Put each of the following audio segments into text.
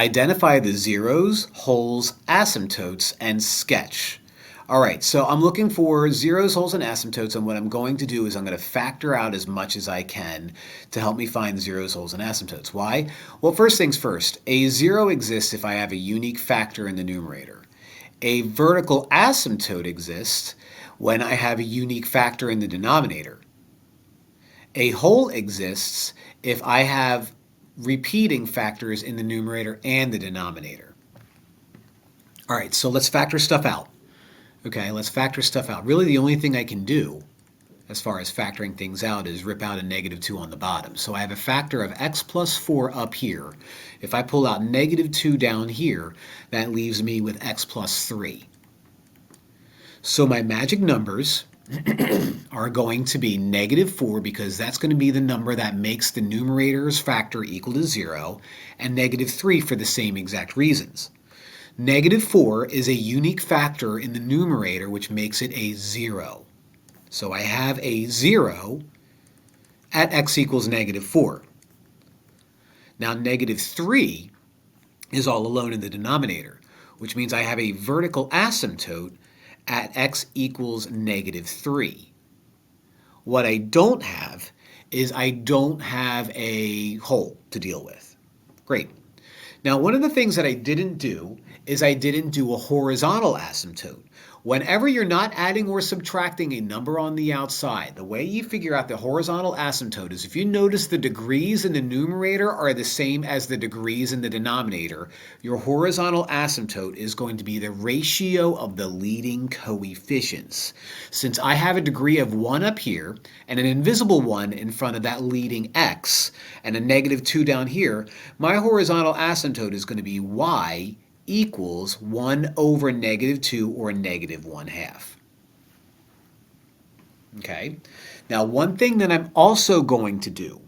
Identify the zeros, holes, asymptotes, and sketch. All right, so I'm looking for zeros, holes, and asymptotes, and what I'm going to do is I'm going to factor out as much as I can to help me find zeros, holes, and asymptotes. Why? Well, first things first, a zero exists if I have a unique factor in the numerator. A vertical asymptote exists when I have a unique factor in the denominator. A hole exists if I have repeating factors in the numerator and the denominator. All right, so let's factor stuff out. Okay, let's factor stuff out. Really, the only thing I can do as far as factoring things out is rip out a -2 on the bottom. So I have a factor of x plus 4 up here. If I pull out -2 down here, that leaves me with x plus 3. So my magic numbers are going to be -4 because that's going to be the number that makes the numerator's factor equal to 0, and -3 for the same exact reasons. -4 is a unique factor in the numerator which makes it a 0. So I have a 0 at x equals -4. Now -3 is all alone in the denominator, which means I have a vertical asymptote at x equals -3. What I don't have is I don't have a hole to deal with. Great. Now, one of the things that I didn't do is I didn't do a horizontal asymptote. Whenever you're not adding or subtracting a number on the outside, the way you figure out the horizontal asymptote is if you notice the degrees in the numerator are the same as the degrees in the denominator, your horizontal asymptote is going to be the ratio of the leading coefficients. Since I have a degree of 1 up here and an invisible 1 in front of that leading x and a -2 down here, my horizontal asymptote is going to be y equals 1 over -2 or -1/2. Okay, now one thing that I'm also going to do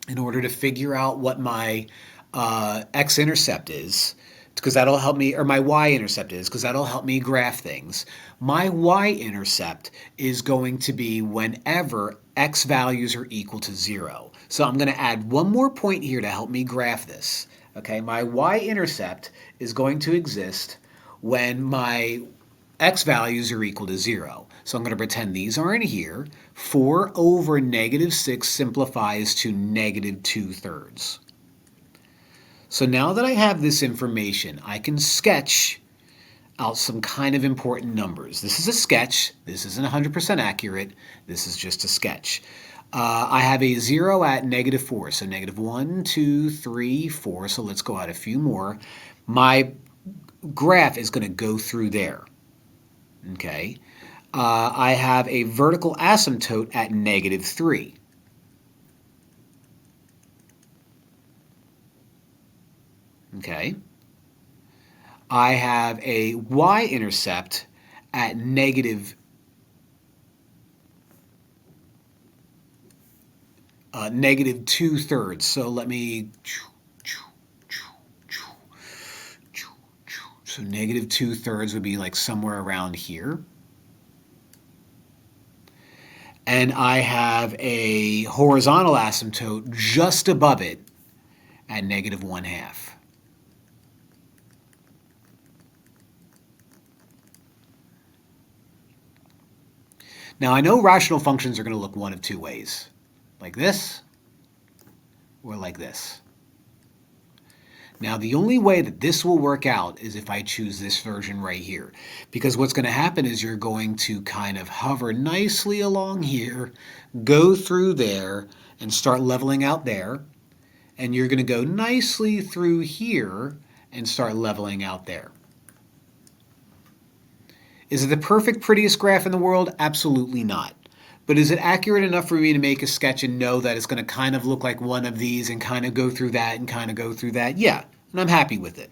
in order to figure out what my x-intercept is, because that'll help me, or my y-intercept is, because that'll help me graph things. My y-intercept is going to be whenever x values are equal to 0. So I'm going to add one more point here to help me graph this. Okay, my y-intercept is going to exist when my x values are equal to 0. So I'm going to pretend these aren't here. 4 over -6 simplifies to -2/3. So now that I have this information, I can sketch out some kind of important numbers. This is a sketch. This isn't 100% accurate. This is just a sketch. I have a 0 at -4, so -1, 2, 3, 4. So let's go out a few more. My graph is going to go through there. Okay. I have a vertical asymptote at -3. Okay. I have a y-intercept at -2/3. So let me, so -2/3 would be like somewhere around here. And I have a horizontal asymptote just above it at -1/2. Now I know rational functions are going to look one of two ways. Like this, or like this. Now, the only way that this will work out is if I choose this version right here. Because what's going to happen is you're going to kind of hover nicely along here, go through there, and start leveling out there. And you're going to go nicely through here and start leveling out there. Is it the perfect, prettiest graph in the world? Absolutely not. But is it accurate enough for me to make a sketch and know that it's going to kind of look like one of these and kind of go through that and kind of go through that? Yeah, and I'm happy with it.